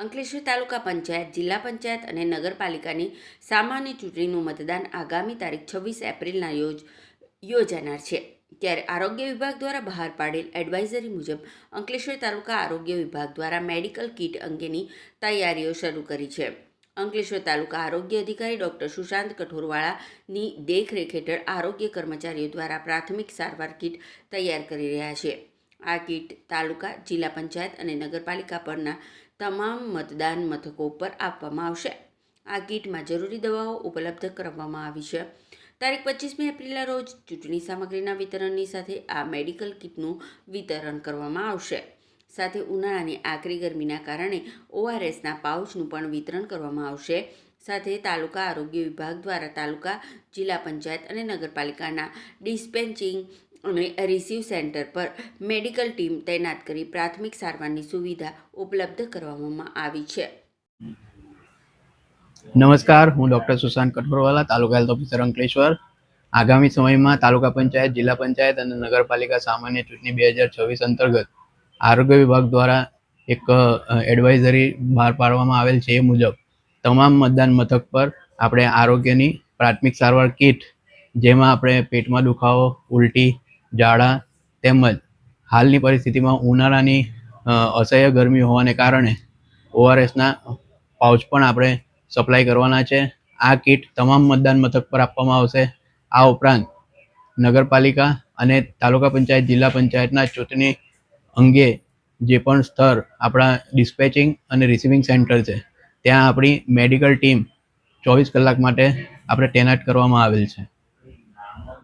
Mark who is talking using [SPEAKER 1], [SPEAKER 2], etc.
[SPEAKER 1] અંકલેશ્વર તાલુકા પંચાયત, જિલ્લા પંચાયત અને નગરપાલિકાની સામાન્ય ચૂંટણીનું મતદાન આગામી તારીખ 26 એપ્રિલના યોજાનાર છે. ત્યારે આરોગ્ય વિભાગ દ્વારા બહાર પાડેલ એડવાઇઝરી મુજબ અંકલેશ્વર તાલુકા આરોગ્ય વિભાગ દ્વારા મેડિકલ કિટ અંગેની તૈયારીઓ શરૂ કરી છે. અંકલેશ્વર તાલુકા આરોગ્ય અધિકારી ડોક્ટર સુશાંત કઠોરવાળાની દેખરેખ હેઠળ આરોગ્ય કર્મચારીઓ દ્વારા પ્રાથમિક સારવાર કિટ તૈયાર કરી રહ્યા છે. આ કિટ તાલુકા, જિલ્લા પંચાયત અને નગરપાલિકા પરના તમામ મતદાન મથકો પર આપવામાં આવશે. આ કિટમાં જરૂરી દવાઓ ઉપલબ્ધ કરવામાં આવી છે. તારીખ 25મી એપ્રિલના રોજ ચૂંટણી સામગ્રીના વિતરણની સાથે આ મેડિકલ કિટનું વિતરણ કરવામાં આવશે. સાથે ઉનાળાની આકરી ગરમીના કારણે ORSના પાઉચનું પણ વિતરણ કરવામાં આવશે. સાથે તાલુકા આરોગ્ય વિભાગ દ્વારા તાલુકા, જિલ્લા પંચાયત અને નગરપાલિકાના ડિસ્પેન્સિંગ અને રિસીવ સેન્ટર પર મેડિકલ ટીમ તૈનાત કરી પ્રાથમિક સારવારની સુવિધા ઉપલબ્ધ કરવામાં આવી છે.
[SPEAKER 2] નમસ્કાર, હું ડૉક્ટર સુશાંત કઠોરવાલા, તાલુકા હેલ્થ ઓફિસર અંકલેશ્વર. આગામી સમયમાં તાલુકા પંચાયત, જિલ્લા પંચાયત અને નગરપાલિકા સામાન્ય ચૂંટણી 2026 અંતર્ગત આરોગ્ય વિભાગ દ્વારા એક એડવાઇઝરી બહાર પાડવામાં આવેલ છે. એ મુજબ તમામ મતદાન મથક પર આપણે આરોગ્યની પ્રાથમિક સારવાર કીટ, જેમાં આપણે પેટમાં દુખાવો, ઉલટી, ઝાડા તેમજ હાલની પરિસ્થિતિમાં ઉનાળાની અસહ્ય ગરમી હોવાને કારણે ORSના પાઉચ પણ આપણે સપ્લાય કરવાના છે. આ કીટ તમામ મતદાન મથક પર આપવામાં આવશે. આ ઉપરાંત નગરપાલિકા અને તાલુકા પંચાયત, જિલ્લા પંચાયતના ચૂંટણી અંગે જે પણ સ્તર આપણા ડિસ્પેચિંગ અને રિસીવિંગ સેન્ટર છે, ત્યાં આપણી મેડિકલ ટીમ 24 કલાક માટે આપણે તૈનાત કરવામાં આવેલ છે.